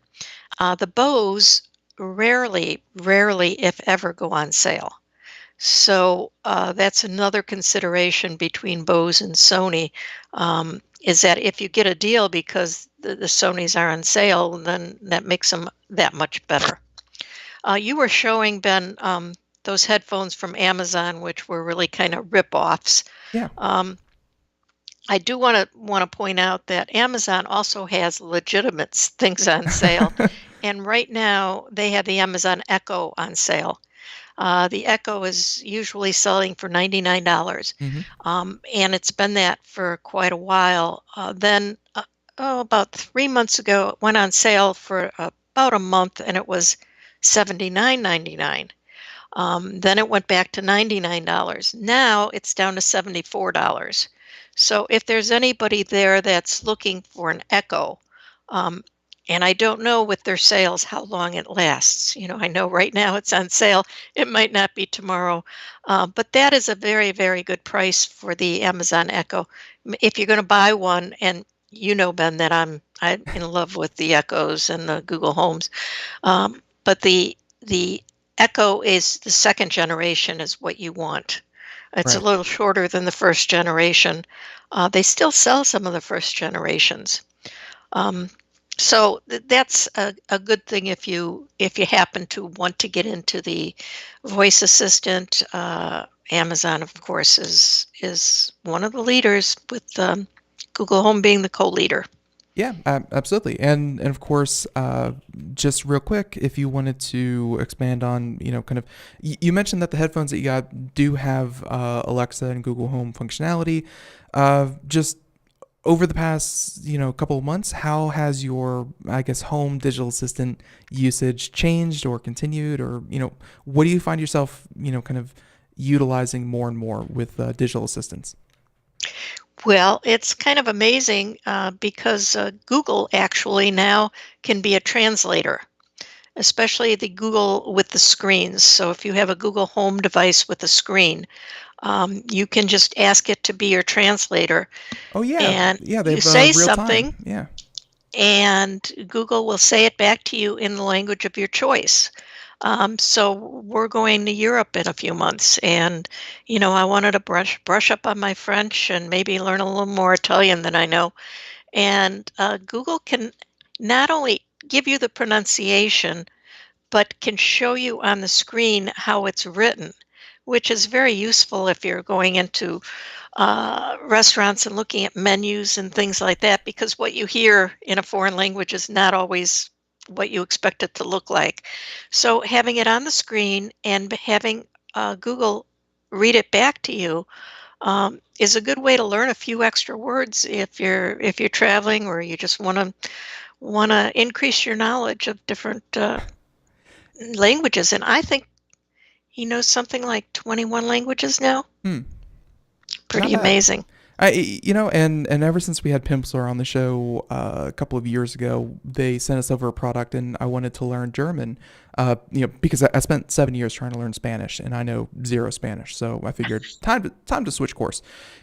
The Bose rarely, if ever, go on sale. So that's another consideration between Bose and Sony, is that if you get a deal because the Sonys are on sale, then that makes them that much better. You were showing, Ben, those headphones from Amazon, which were really kind of rip-offs. Yeah. I do want to point out that Amazon also has legitimate things on sale, and right now they have the Amazon Echo on sale. The Echo is usually selling for $99, Mhm. and it's been that for quite a while. Then, about 3 months ago, it went on sale for about a month, and it was $79.99. Then it went back to $99. Now it's down to $74. So if there's anybody there that's looking for an Echo, um, and I don't know with their sales how long it lasts. I know right now it's on sale. It might not be tomorrow, but that is a very, very good price for the Amazon Echo. If you're going to buy one, and Ben, that I'm in love with the Echoes and the Google Homes, but the Echo is the second generation is what you want. It's a Right. little shorter than the first generation. They still sell some of the first generations. Um, so that's a good thing if you happen to want to get into the voice assistant. Amazon, of course, is one of the leaders, with Google Home being the co-leader. Yeah, absolutely. And of course, just real quick, if you wanted to expand on, kind of, you mentioned that the headphones that you got do have Alexa and Google Home functionality. Just over the past, couple of months, how has your, I guess, home digital assistant usage changed or continued, or, what do you find yourself, kind of utilizing more and more with digital assistants? Well, it's kind of amazing because Google actually now can be a translator, especially the Google with the screens. So if you have a Google Home device with a screen, you can just ask it to be your translator, Oh yeah, and yeah, they you have say real something, time. Yeah. and Google will say it back to you in the language of your choice. So we're going to Europe in a few months, and I wanted to brush up on my French and maybe learn a little more Italian than I know. And Google can not only give you the pronunciation, but can show you on the screen how it's written, which is very useful if you're going into restaurants and looking at menus and things like that, because what you hear in a foreign language is not always what you expect it to look like. So having it on the screen and having Google read it back to you is a good way to learn a few extra words if you're traveling, or you just want to increase your knowledge of different languages. And I think He knows something like 21 languages now. Hmm. Pretty Not bad. amazing. And ever since we had Pimsleur on the show a couple of years ago, they sent us over a product, and I wanted to learn German. Because I spent 7 years trying to learn Spanish, and I know zero Spanish, so I figured time to switch course.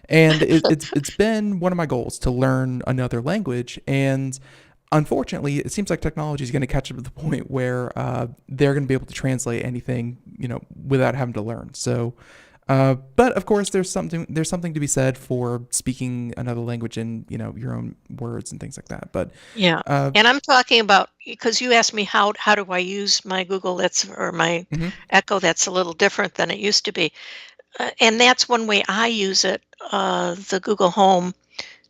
And it's been one of my goals to learn another language, and unfortunately, it seems like technology is going to catch up to the point where they're going to be able to translate anything, without having to learn. So. But of course, there's something to be said for speaking another language in your own words and things like that. But Yeah, and I'm talking about, because you asked me how do I use my Google or my mhm. Echo that's a little different than it used to be, and that's one way I use it, the Google Home,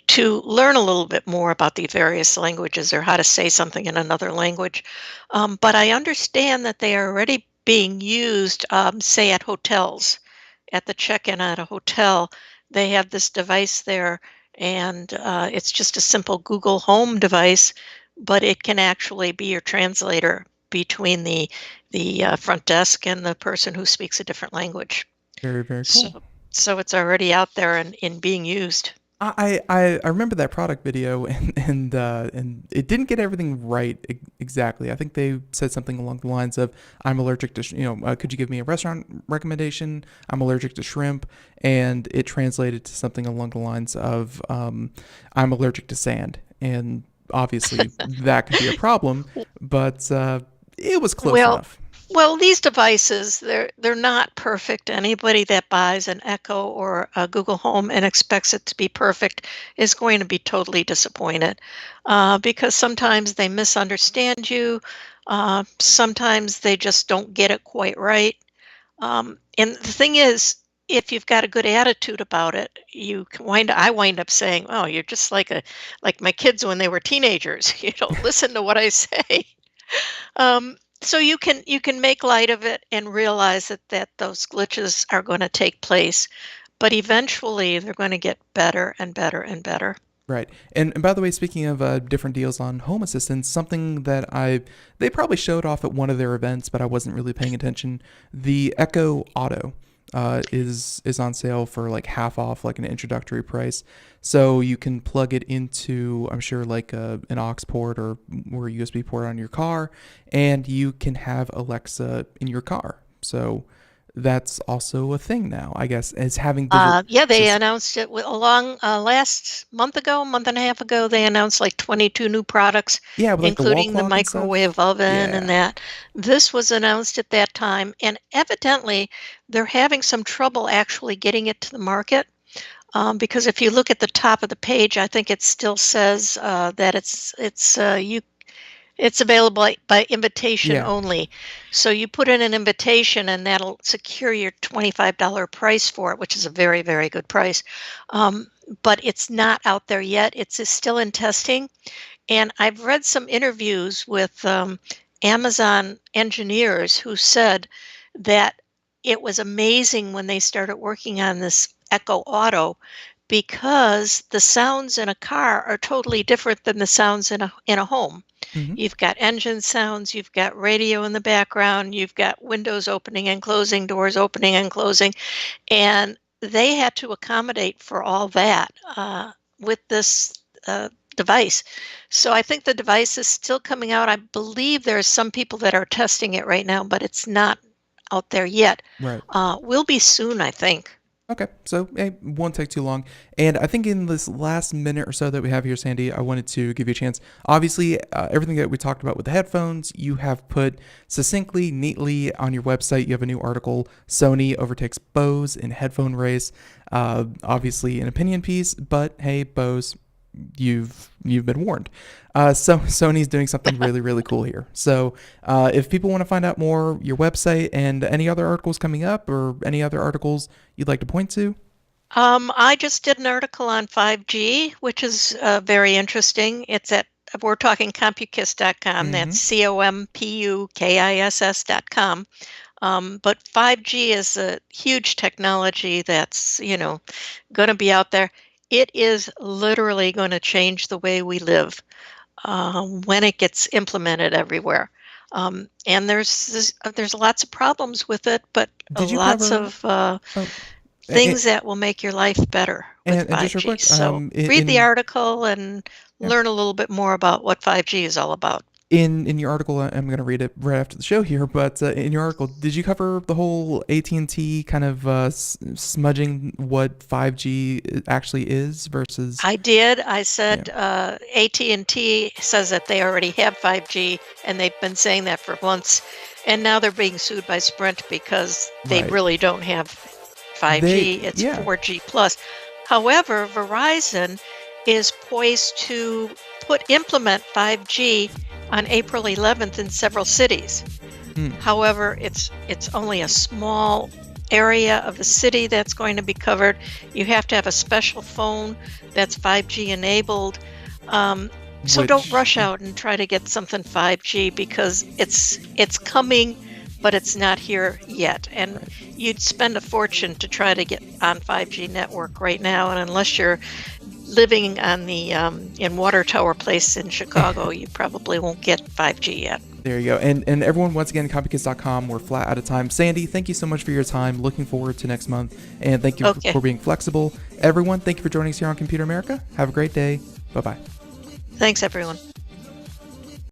to learn a little bit more about the various languages or how to say something in another language. But I understand that they are already being used, say at hotels. At the check-in at a hotel, they have this device there, and it's just a simple Google Home device, but it can actually be your translator between the front desk and the person who speaks a different language. Very, very So, cool. so it's already out there and in being used. I remember that product video, and it didn't get everything right exactly. I think they said something along the lines of, "I'm allergic to could you give me a restaurant recommendation? I'm allergic to shrimp," and it translated to something along the lines of, "I'm allergic to sand," and obviously that could be a problem, but it was close Well, enough. well, these devices, they're not perfect. Anybody that buys an Echo or a Google Home and expects it to be perfect is going to be totally disappointed, because sometimes they misunderstand you. Sometimes they just don't get it quite right. And the thing is, if you've got a good attitude about it, I wind up saying, "Oh, you're just like my kids when they were teenagers. Listen to what I say." So you can make light of it and realize that those glitches are going to take place, but eventually they're going to get better and better and better. Right. And by the way, speaking of different deals on home assistants, something that they probably showed off at one of their events, but I wasn't really paying attention. The Echo Auto is on sale for like half off, like an introductory price. So you can plug it into, I'm sure, like an aux port or a USB port on your car, and you can have Alexa in your car. So that's also a thing now, I guess, is having digital. Yeah, they announced it along last month and a half ago. They announced like 22 new products, Yeah, with like the wall including the clock and stuff. microwave oven and Yeah. that. This was announced at that time, and evidently they're having some trouble actually getting it to the market. Because if you look at the top of the page, I think it still says that it's available by invitation Yeah. only. So you put in an invitation and that'll secure your $25 price for it, which is a very, very good price. Um, but it's not out there yet. It's still in testing. And I've read some interviews with Amazon engineers who said that it was amazing when they started working on this Echo Auto, because the sounds in a car are totally different than the sounds in a home. Hmm. You've got engine sounds, you've got radio in the background, you've got windows opening and closing, doors opening and closing, and they had to accommodate for all that with this device. So I think the device is still coming out. I believe there's some people that are testing it right now, but it's not out there yet. Right. Will be soon, I think. Okay, so it won't take too long. And I think in this last minute or so that we have here, Sandy, I wanted to give you a chance. Obviously, everything that we talked about with the headphones, you have put succinctly, neatly on your website. You have a new article, Sony overtakes Bose in headphone race. Obviously, an opinion piece, but hey, Bose, you've been warned. So Sony's doing something really, really cool here. So if people want to find out more, your website and any other articles coming up or any other articles you'd like to point to. I just did an article on 5G, which is very interesting. It's at we're talking Compukiss.com. Mm-hmm. That's COMPUKISS.com. But 5G is a huge technology that's going to be out there. It is literally going to change the way we live when it gets implemented everywhere. And there's lots of problems with it, but Did you lots cover? of Oh, things that will make your life better with and just real 5G. quick, So read the article and learn a little bit more about what 5G is all about. in your article, I'm going to read it right after the show here, but in your article, did you cover the whole AT&T kind of smudging what 5G actually is versus? I did. I said AT&T says that they already have 5G, and they've been saying that for months, and now they're being sued by Sprint because they Right. really don't have 5G. It's 4G plus. However, Verizon is poised to implement 5G on April 11th in several cities. However, it's only a small area of the city that's going to be covered. You have to have a special phone that's 5G enabled. So don't rush out and try to get something 5G because it's coming, but it's not here yet. And you'd spend a fortune to try to get on 5G network right now. And unless you're living on the in Water Tower Place in Chicago, you probably won't get 5G yet. There you go. And everyone, once again, copykids.com, we're flat out of time. Sandy, thank you so much for your time. Looking forward to next month. And thank you for being flexible. Everyone, thank you for joining us here on Computer America. Have a great day. Bye-bye. Thanks, everyone.